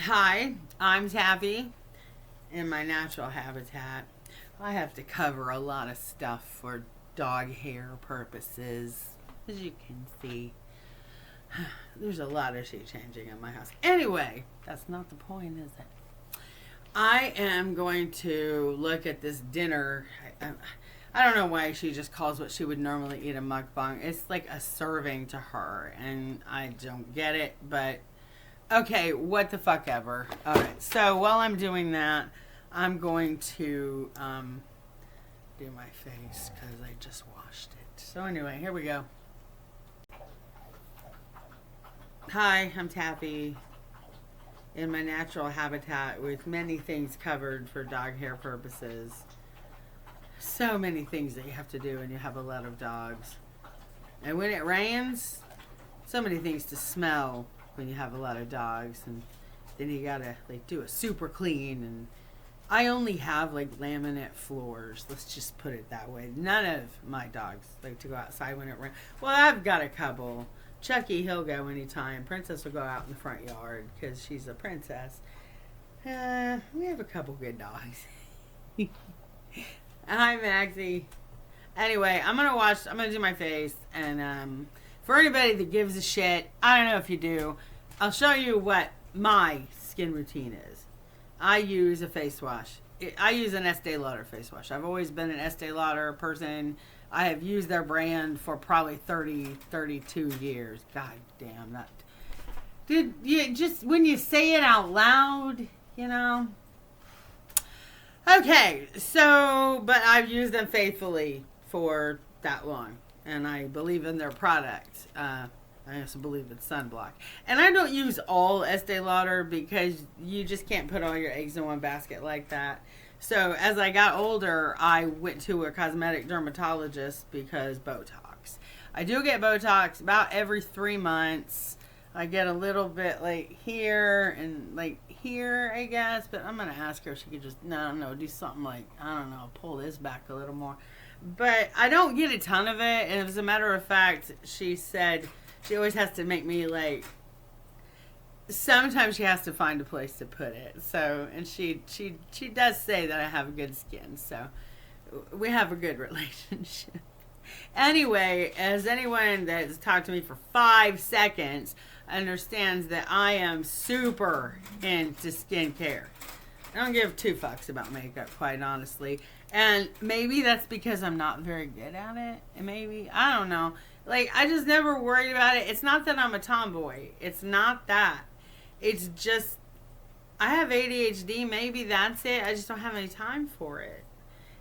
Hi, I'm Taffy in my natural habitat. I have to cover a lot of stuff for dog hair purposes. As you can see, there's a lot of shit changing in my house. Anyway, that's not the point, is it? I am going to look at this dinner. I don't know why she just calls what she would normally eat a mukbang. It's like a serving to her, and I don't get it, but okay, what the fuck ever. Alright, so while I'm doing that, I'm going to do my face because I just washed it. So anyway, here we go. Hi, I'm Taffy in my natural habitat with many things covered for dog hair purposes. So many things that you have to do when you have a lot of dogs. And when it rains, so many things to smell when you have a lot of dogs, and then you gotta like do a super clean. And I only have like laminate floors, let's just put it that way. None of my dogs like to go outside when it rains. Well, I've got a couple. Chucky, he'll go anytime. Princess will go out in the front yard because she's a princess. We have a couple good dogs. Hi, Maxie. Anyway, I'm gonna do my face, and for anybody that gives a shit, I don't know if you do, I'll show you what my skin routine is. I use a face wash. I use an Estee Lauder face wash. I've always been an Estee Lauder person. I have used their brand for probably 32 years. God damn that. Dude, you just, when you say it out loud, you know. Okay, so, but I've used them faithfully for that long, and I believe in their product. I also believe in sunblock. And I don't use all Estee Lauder because you just can't put all your eggs in one basket like that. So as I got older, I went to a cosmetic dermatologist because Botox. I do get Botox about every 3 months. I get a little bit like here and like here, I guess, but I'm going to ask her if she could just, no, do something like, I don't know, pull this back a little more. But I don't get a ton of it, and as a matter of fact, she said she always has to make me like, sometimes she has to find a place to put it. So, and she does say that I have good skin, so we have a good relationship. Anyway, as anyone that's talked to me for 5 seconds understands that I am super into skincare. I don't give 2 fucks about makeup, quite honestly. And maybe that's because I'm not very good at it. And maybe, I don't know. Like, I just never worried about it. It's not that I'm a tomboy. It's not that. It's just, I have ADHD. Maybe that's it. I just don't have any time for it.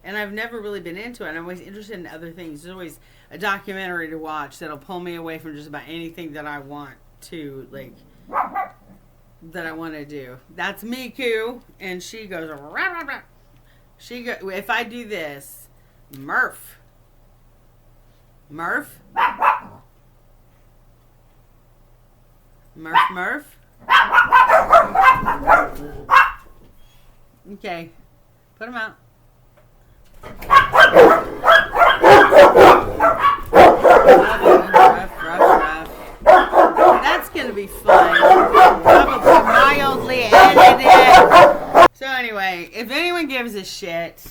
And I've never really been into it. I'm always interested in other things. There's always a documentary to watch that'll pull me away from just about anything that I want to, like, that I want to do. That's Miku. And she goes, rah, rah, rah. If I do this, Murph. Murph? Murph? Okay. Put him out. Rough. That's going to be fun. Probably mildly edited. So anyway, if anyone gives a shit,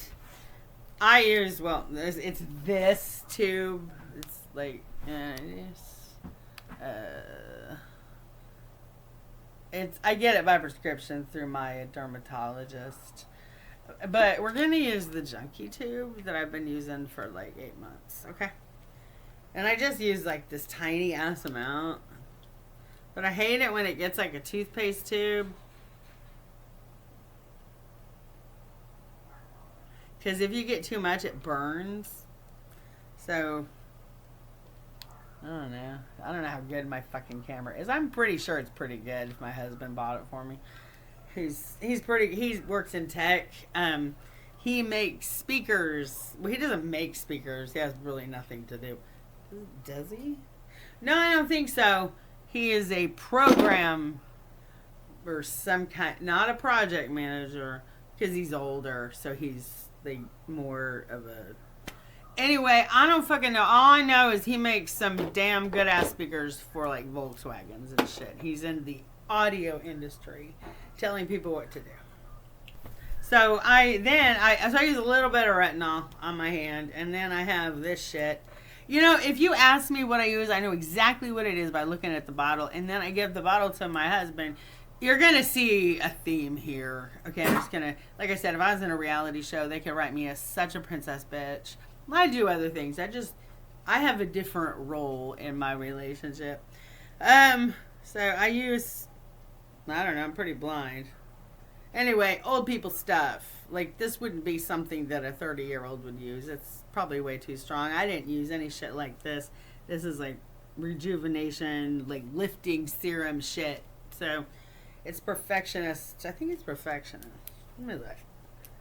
I use, well, it's this tube. It's like, I get it by prescription through my dermatologist. But we're going to use the junkie tube that I've been using for like 8 months, okay? And I just use like this tiny ass amount. But I hate it when it gets like a toothpaste tube. Because if you get too much, it burns. So, I don't know. I don't know how good my fucking camera is. I'm pretty sure it's pretty good if my husband bought it for me. He works in tech. He makes speakers. Well, he doesn't make speakers. He has really nothing to do. Does he? No, I don't think so. He is a program or some kind, not a project manager, because he's older, so he's like more of a. Anyway, I don't fucking know. All I know is he makes some damn good ass speakers for like Volkswagens and shit. He's in the audio industry telling people what to do. So I use a little bit of retinol on my hand, and then I have this shit. You know, if you ask me what I use, I know exactly what it is by looking at the bottle, and then I give the bottle to my husband. You're going to see a theme here. Okay, I'm just going to, like I said, if I was in a reality show, they could write me as such a princess bitch. I do other things. I have a different role in my relationship. So I use, I don't know, I'm pretty blind. Anyway, old people stuff. Like, this wouldn't be something that a 30-year-old would use. It's probably way too strong. I didn't use any shit like this. This is like rejuvenation, like lifting serum shit. So it's perfectionist. I think it's perfectionist. What is that?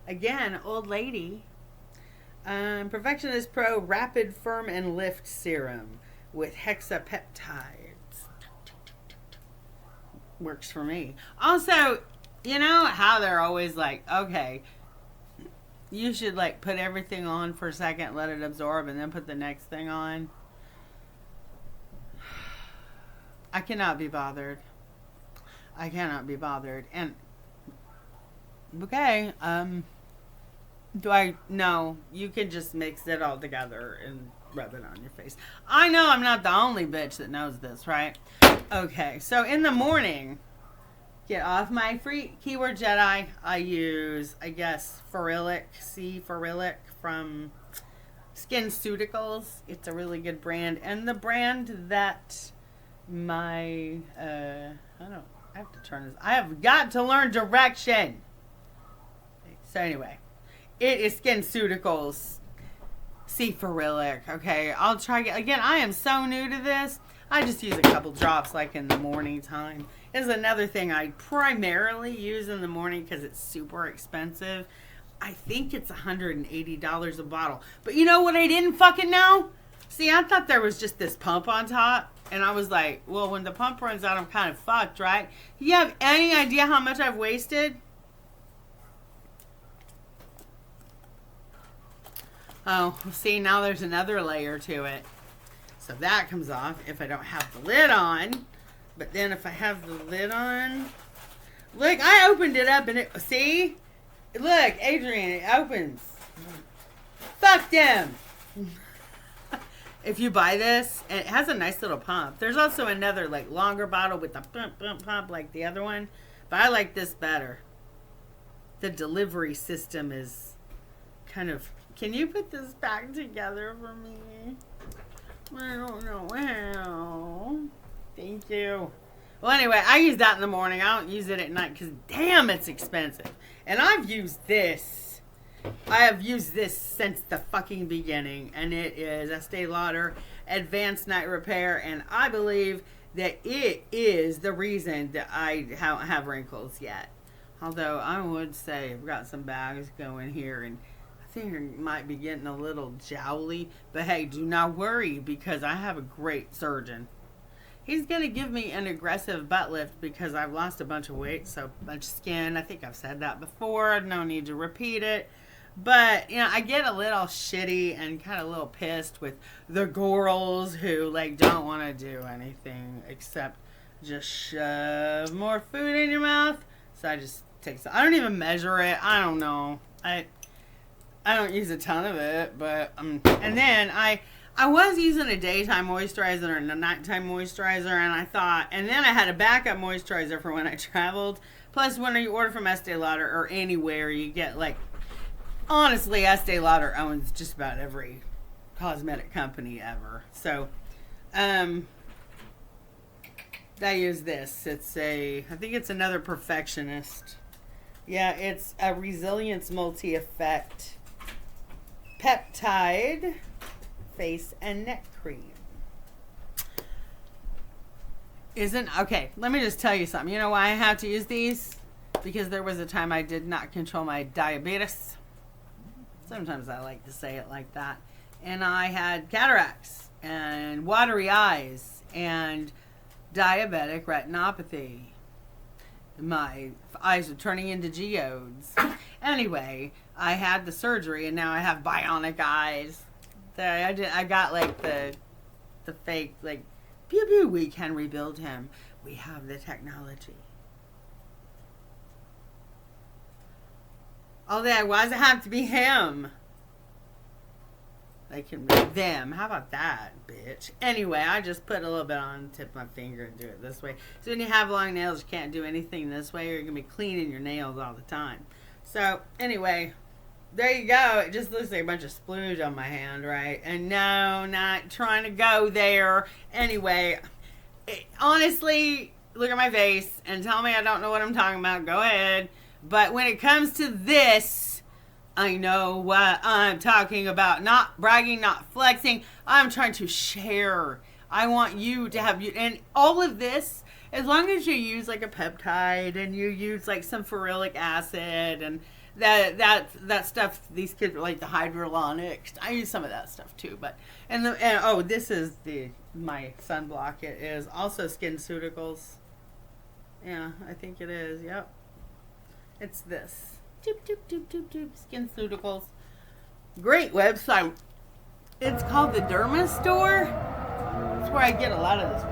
Again, old lady. Perfectionist Pro Rapid Firm and Lift Serum with hexapeptides. Works for me. Also, you know how they're always like, okay, you should like put everything on for a second, let it absorb, and then put the next thing on. I cannot be bothered. I cannot be bothered. And okay, no, you can just mix it all together and rub it on your face. I know I'm not the only bitch that knows this, right? Okay, so in the morning, get off my free keyword Jedi. I use, I guess, Ferulic from SkinCeuticals. It's a really good brand. And the brand that I have to turn this. I have got to learn direction. So anyway, it is SkinCeuticals. Ferulic. Okay, I'll try again. I am so new to this. I just use a couple drops like in the morning time. This is another thing I primarily use in the morning because it's super expensive. I think it's $180 a bottle. But you know what I didn't fucking know? See, I thought there was just this pump on top. And I was like, well, when the pump runs out, I'm kind of fucked, right? You have any idea how much I've wasted? Oh, see, now there's another layer to it. So that comes off if I don't have the lid on. But then if I have the lid on... Look, I opened it up and it... See? Look, Adrian, it opens. Fuck them! If you buy this, and it has a nice little pump. There's also another, like, longer bottle with the pump like the other one. But I like this better. The delivery system is kind of... Can you put this back together for me? I don't know how. Thank you. Well, anyway, I use that in the morning. I don't use it at night because, damn, it's expensive. And I've used this. I have used this since the fucking beginning. And it is Estee Lauder Advanced Night Repair. And I believe that it is the reason that I don't have wrinkles yet. Although I would say I've got some bags going here and I think it might be getting a little jowly, but hey, do not worry because I have a great surgeon. He's going to give me an aggressive butt lift because I've lost a bunch of weight, so a bunch of skin. I think I've said that before. No need to repeat it. But, you know, I get a little shitty and kind of a little pissed with the girls who, like, don't want to do anything except just shove more food in your mouth. So I just take some. I don't even measure it. I don't know. I don't use a ton of it, but and then I was using a daytime moisturizer and a nighttime moisturizer, and I thought, and then I had a backup moisturizer for when I traveled. Plus, when you order from Estee Lauder or anywhere, you get like, honestly, Estee Lauder owns just about every cosmetic company ever. So, I use this. I think it's another Perfectionist. Yeah, it's a Resilience Multi-Effect Peptide Face and Neck Cream. Okay, let me just tell you something. You know why I have to use these? Because there was a time I did not control my diabetes. Sometimes I like to say it like that. And I had cataracts and watery eyes and diabetic retinopathy. My eyes are turning into geodes. Anyway, I had the surgery and now I have bionic eyes. So I got like the fake, like, pew pew, we can rebuild him. We have the technology. All that, why does it have to be him? They can be them. How about that, bitch? Anyway, I just put a little bit on the tip of my finger and do it this way. So when you have long nails, you can't do anything this way, or you're going to be cleaning your nails all the time. So, anyway, there you go. It just looks like a bunch of splooge on my hand, right? And no, not trying to go there. Anyway, honestly, look at my face and tell me I don't know what I'm talking about. Go ahead. But when it comes to this, I know what I'm talking about. Not bragging, not flexing. I'm trying to share. I want you to have you. And all of this, as long as you use like a peptide and you use like some ferulic acid and that stuff, these kids like the hydrolonics. I use some of that stuff too. But this is my sunblock. It is also SkinCeuticals. Yeah, I think it is. Yep. It's this. SkinCeuticals. Great website. It's called the Derma Store. That's where I get a lot of this